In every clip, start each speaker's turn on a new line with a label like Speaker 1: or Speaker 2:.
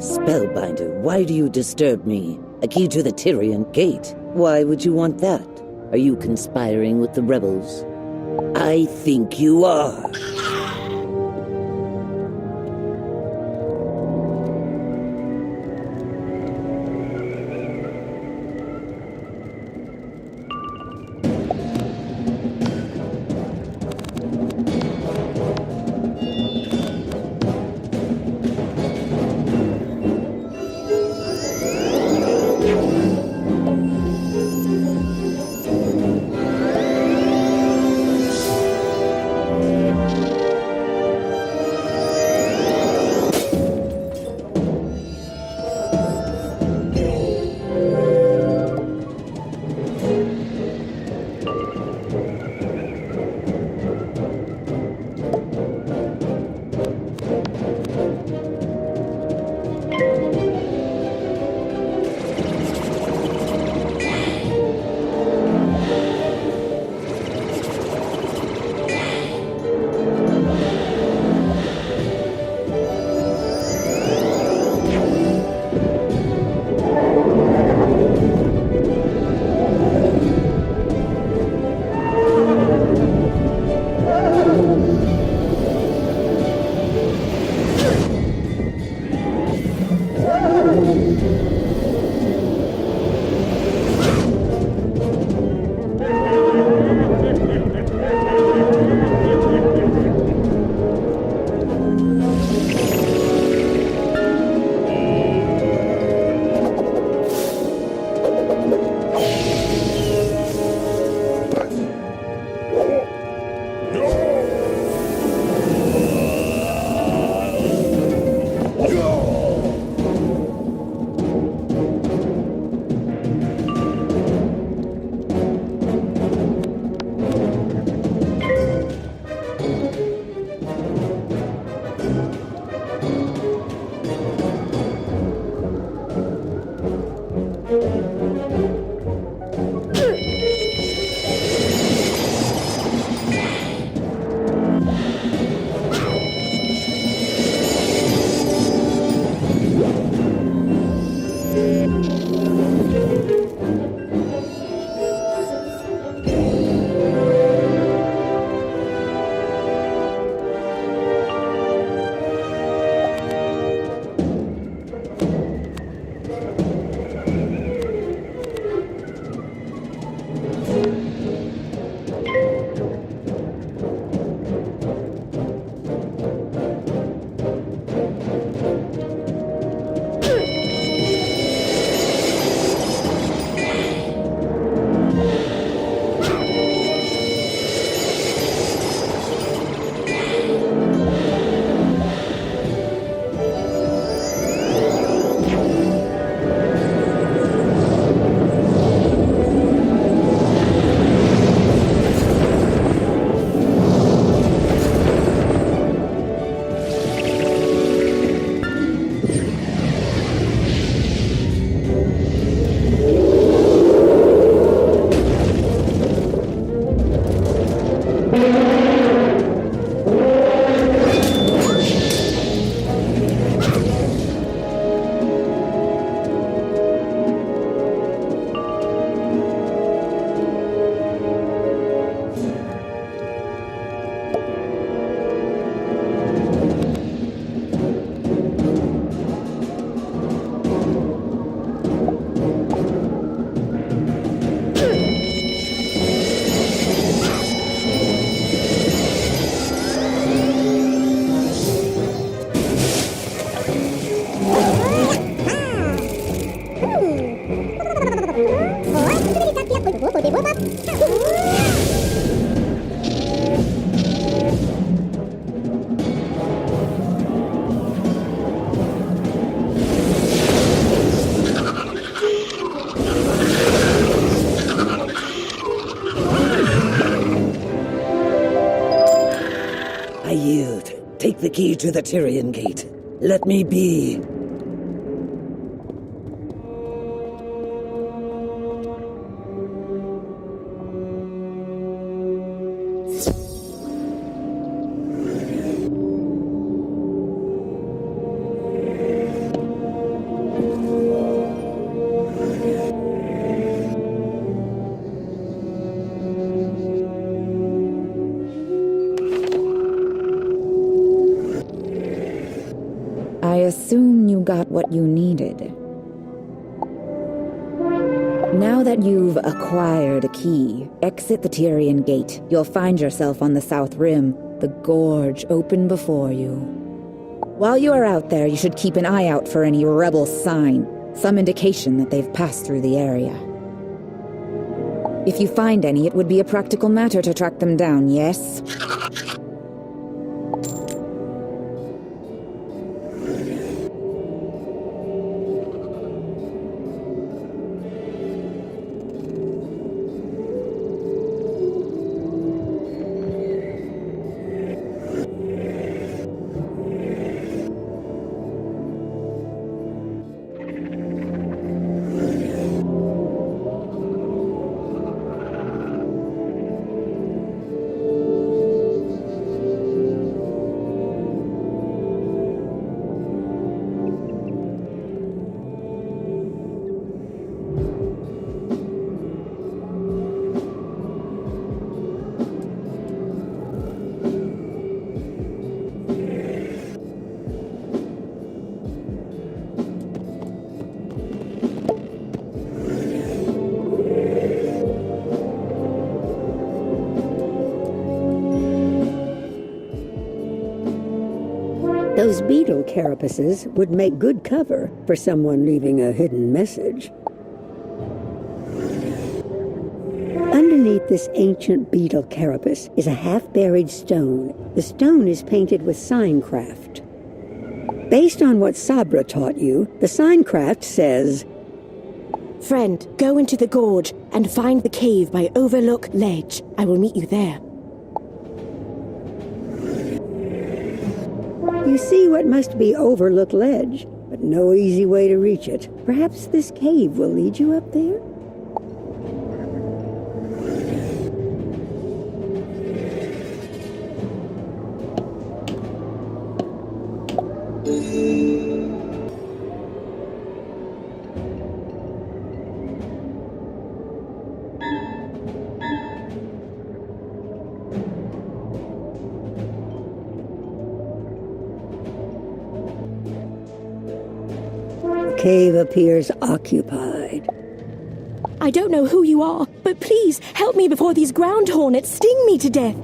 Speaker 1: Spellbinder, why do you disturb me? A key to the Tyrian Gate. Why would you want that? Are you conspiring with the rebels? I think you are. Take the key to the Tyrian gate. Let me be.
Speaker 2: I assume you got what you needed. Now that you've acquired a key, exit the Tyrian gate. You'll find yourself on the South Rim, the gorge open before you. While you are out there, you should keep an eye out for any rebel sign, some indication that they've passed through the area. If you find any, it would be a practical matter to track them down, yes?
Speaker 3: Those beetle carapaces would make good cover for someone leaving a hidden message. Underneath this ancient beetle carapace is a half-buried stone. The stone is painted with signcraft. Based on what Sabra taught you, the signcraft says,
Speaker 4: "Friend, go into the gorge and find the cave by Overlook Ledge. I will meet you there."
Speaker 3: You see what must be Overlook Ledge, but no easy way to reach it. Perhaps this cave will lead you up there? The cave appears occupied.
Speaker 4: I don't know who you are, but please help me before these ground hornets sting me to death.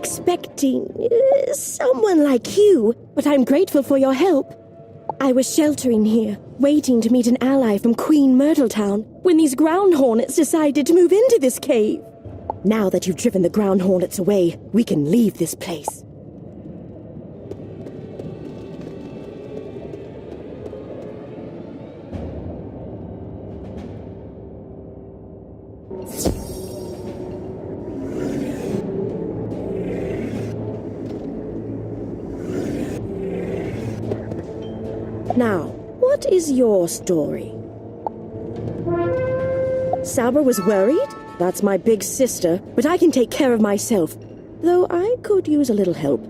Speaker 4: expecting someone like you, but I'm grateful for your help. I was sheltering here, waiting to meet an ally from Queen Myrtletown, when these ground hornets decided to move into this cave. Now that you've driven the ground hornets away, we can leave this place. Now, what is your story? Sabra was worried? That's my big sister, but I can take care of myself, though I could use a little help.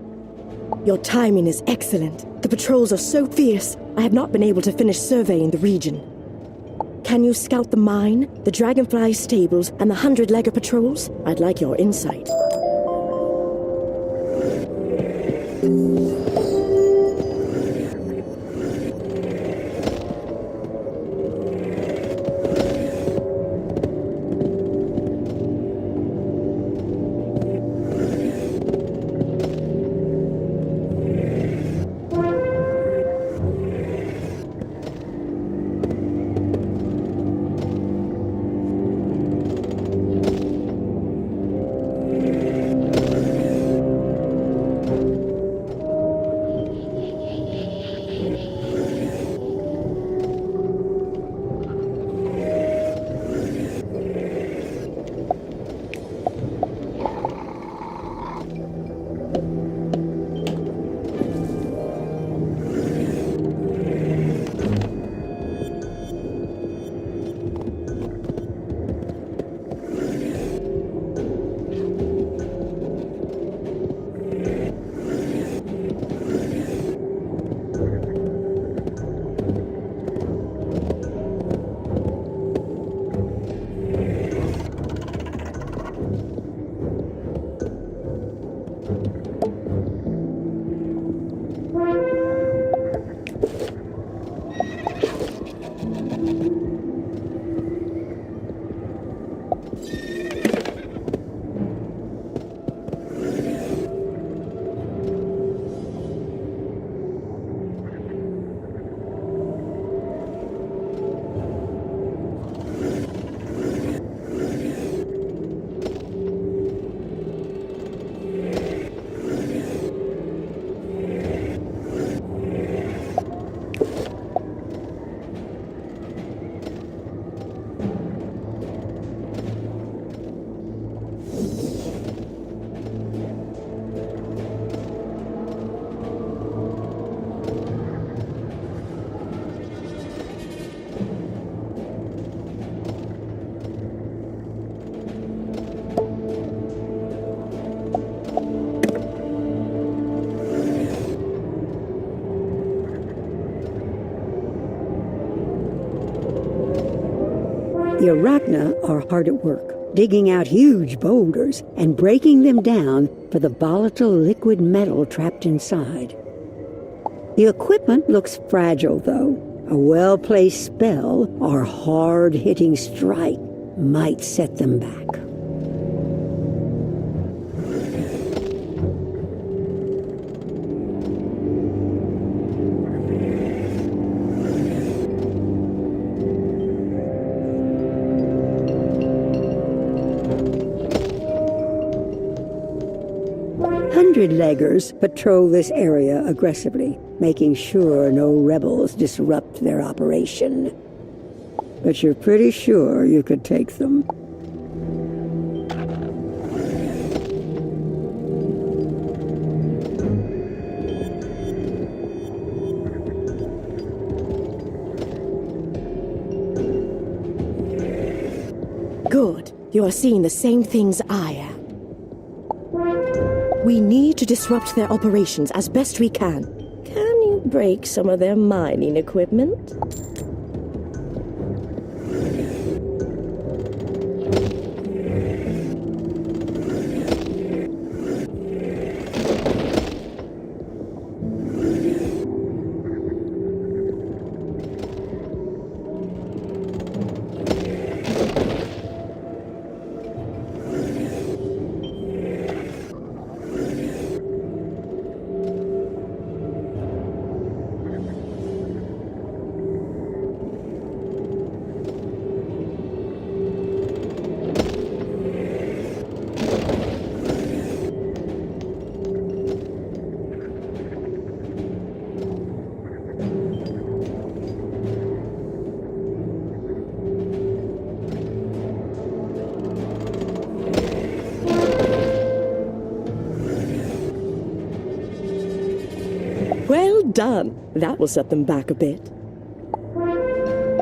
Speaker 4: Your timing is excellent. The patrols are so fierce, I have not been able to finish surveying the region. Can you scout the mine, the Dragonfly stables, and the 100-legger patrols? I'd like your insight.
Speaker 3: The Arachna are hard at work, digging out huge boulders and breaking them down for the volatile liquid metal trapped inside. The equipment looks fragile, though. A well-placed spell or hard-hitting strike might set them back. Hundred-leggers patrol this area aggressively, making sure no rebels disrupt their operation. But you're pretty sure you could take them.
Speaker 4: Good. You are seeing the same things I am. We need to disrupt their operations as best we can. Can you break some of their mining equipment? Well done. That will set them back a bit.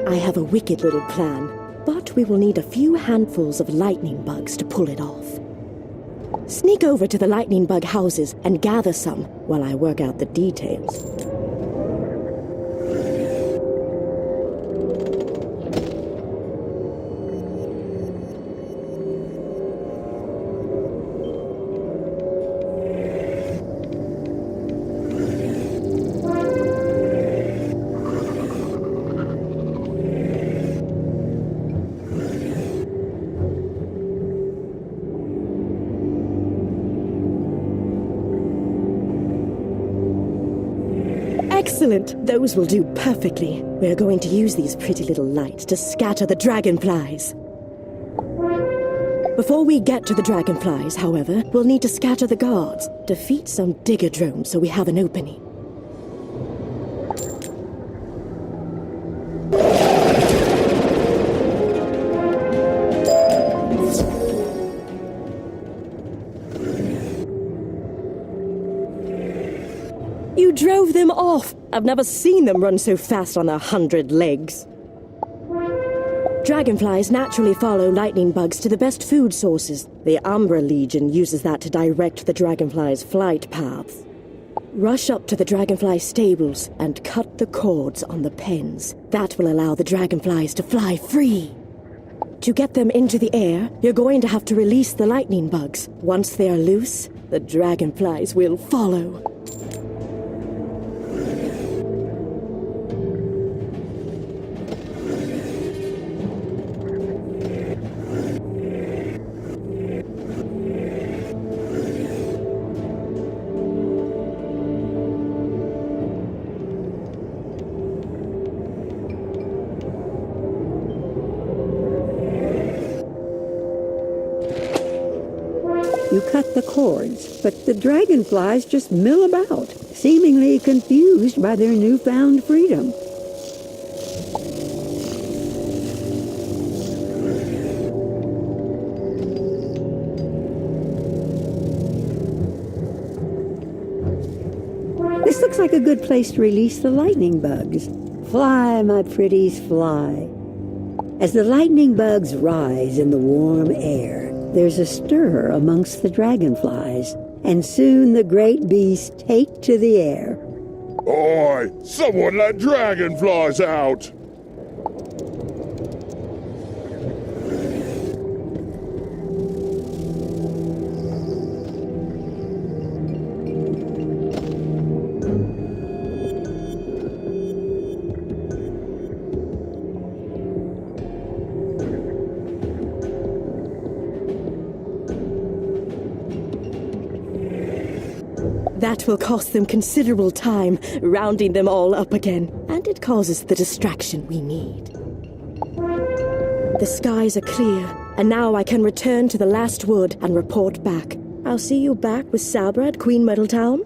Speaker 4: I have a wicked little plan, but we will need a few handfuls of lightning bugs to pull it off. Sneak over to the lightning bug houses and gather some while I work out the details. Excellent! Those will do perfectly. We're going to use these pretty little lights to scatter the dragonflies. Before we get to the dragonflies, however, we'll need to scatter the guards. Defeat some digger drones so we have an opening. You drove them off! I've never seen them run so fast on their 100 legs. Dragonflies naturally follow lightning bugs to the best food sources. The Umbra Legion uses that to direct the dragonflies' flight paths. Rush up to the dragonfly stables and cut the cords on the pens. That will allow the dragonflies to fly free. To get them into the air, you're going to have to release the lightning bugs. Once they are loose, the dragonflies will follow.
Speaker 3: You cut the cords, but the dragonflies just mill about, seemingly confused by their newfound freedom. This looks like a good place to release the lightning bugs. Fly, my pretties, fly. As the lightning bugs rise in the warm air, there's a stir amongst the dragonflies, and soon the great beasts take to the air.
Speaker 5: Oi! Someone let dragonflies out!
Speaker 4: That will cost them considerable time, rounding them all up again, and it causes the distraction we need. The skies are clear, and now I can return to the last wood and report back. I'll see you back with Sabra at Queen Myrtle Town.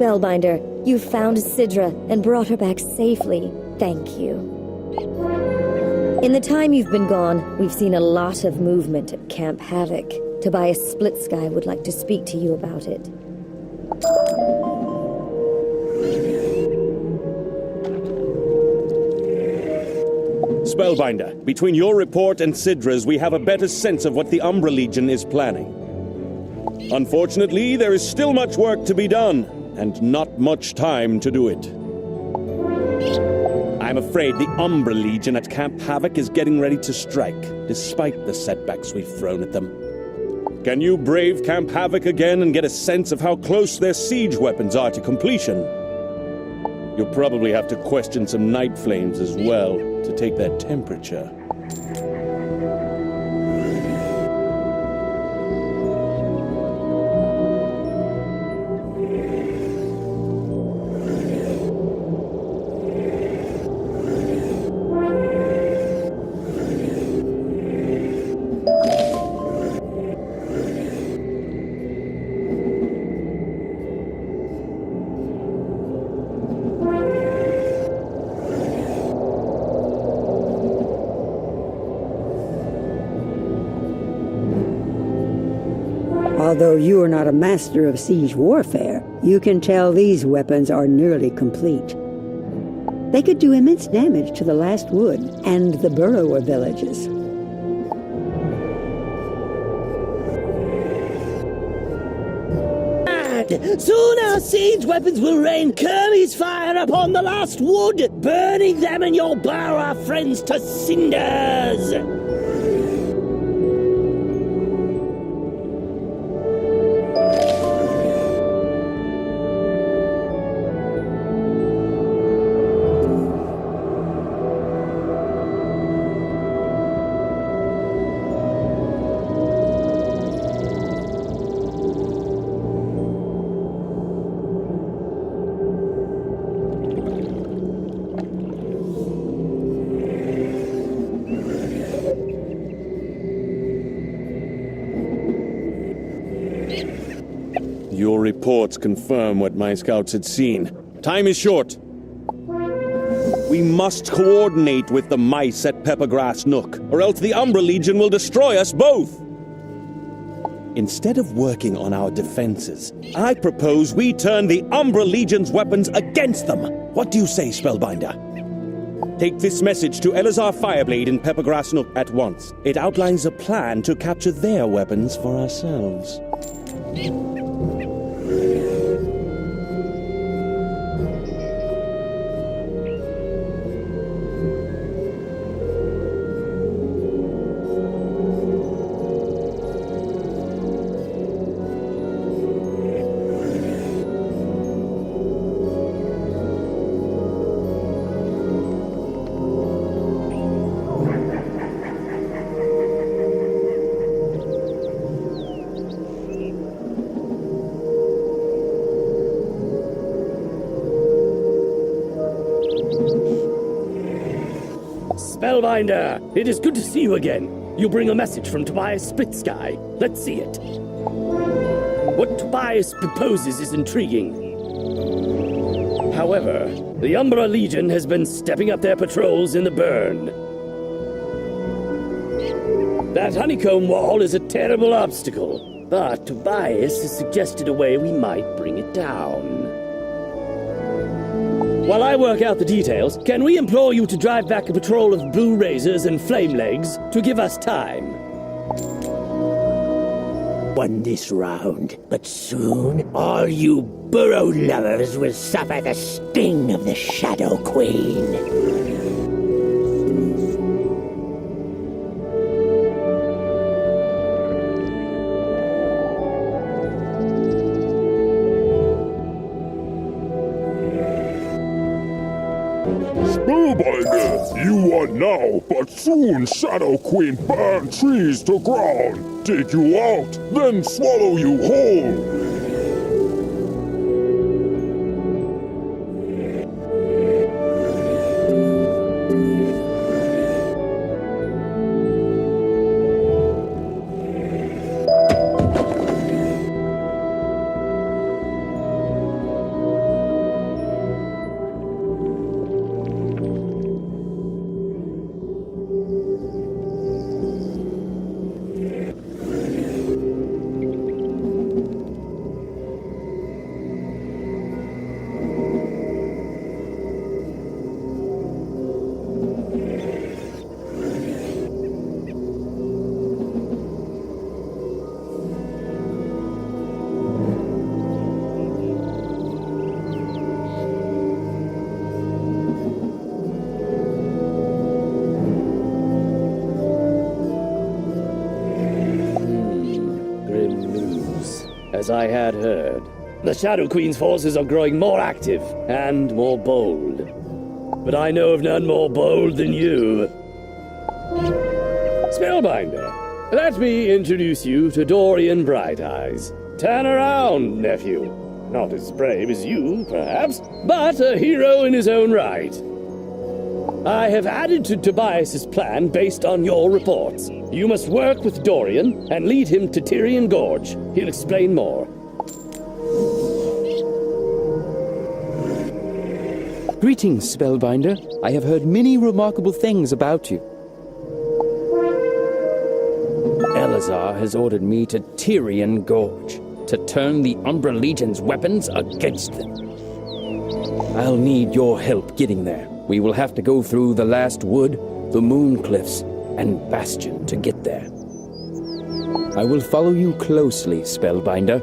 Speaker 6: Spellbinder, you found Sidra and brought her back safely. Thank you. In the time you've been gone, we've seen a lot of movement at Camp Havoc. Tobias Splitsky would like to speak to you about it.
Speaker 7: Spellbinder, between your report and Sidra's, we have a better sense of what the Umbra Legion is planning. Unfortunately, there is still much work to be done, and not much time to do it. I'm afraid the Umbra Legion at Camp Havoc is getting ready to strike, despite the setbacks we've thrown at them. Can you brave Camp Havoc again and get a sense of how close their siege weapons are to completion? You'll probably have to question some night flames as well, to take their temperature.
Speaker 3: Although you are not a master of siege warfare, you can tell these weapons are nearly complete. They could do immense damage to the last wood and the burrower villages.
Speaker 8: Soon our siege weapons will rain Kermie's fire upon the last wood, burning them and your burrower friends to cinders!
Speaker 7: Your reports confirm what my scouts had seen. Time is short. We must coordinate with the mice at Peppergrass Nook, or else the Umbra Legion will destroy us both. Instead of working on our defenses, I propose we turn the Umbra Legion's weapons against them. What do you say, Spellbinder? Take this message to Elazar Fireblade in Peppergrass Nook at once. It outlines a plan to capture their weapons for ourselves.
Speaker 8: Spellbinder, it is good to see you again. You bring a message from Tobias Splitsky. Let's see it. What Tobias proposes is intriguing. However, the Umbra Legion has been stepping up their patrols in the burn. That honeycomb wall is a terrible obstacle, but Tobias has suggested a way we might bring it down. While I work out the details, can we implore you to drive back a patrol of Blue Razors and Flame Legs to give us time?
Speaker 9: Won this round, but soon all you burrow lovers will suffer the sting of the Shadow Queen.
Speaker 5: Spellbinder, you won now, but soon Shadow Queen burn trees to ground, dig you out, then swallow you whole.
Speaker 8: as I had heard. The Shadow Queen's forces are growing more active and more bold. But I know of none more bold than you. Spellbinder, let me introduce you to Dorian Bright Eyes. Turn around, nephew. Not as brave as you, perhaps, but a hero in his own right. I have added to Tobias's plan based on your reports. You must work with Dorian and lead him to Tyrian Gorge. He'll explain more.
Speaker 10: Greetings, Spellbinder. I have heard many remarkable things about you. Elazar has ordered me to Tyrian Gorge to turn the Umbra Legion's weapons against them. I'll need your help getting there. We will have to go through the Last Wood, the Moon Cliffs, and Bastion to get there. I will follow you closely, Spellbinder.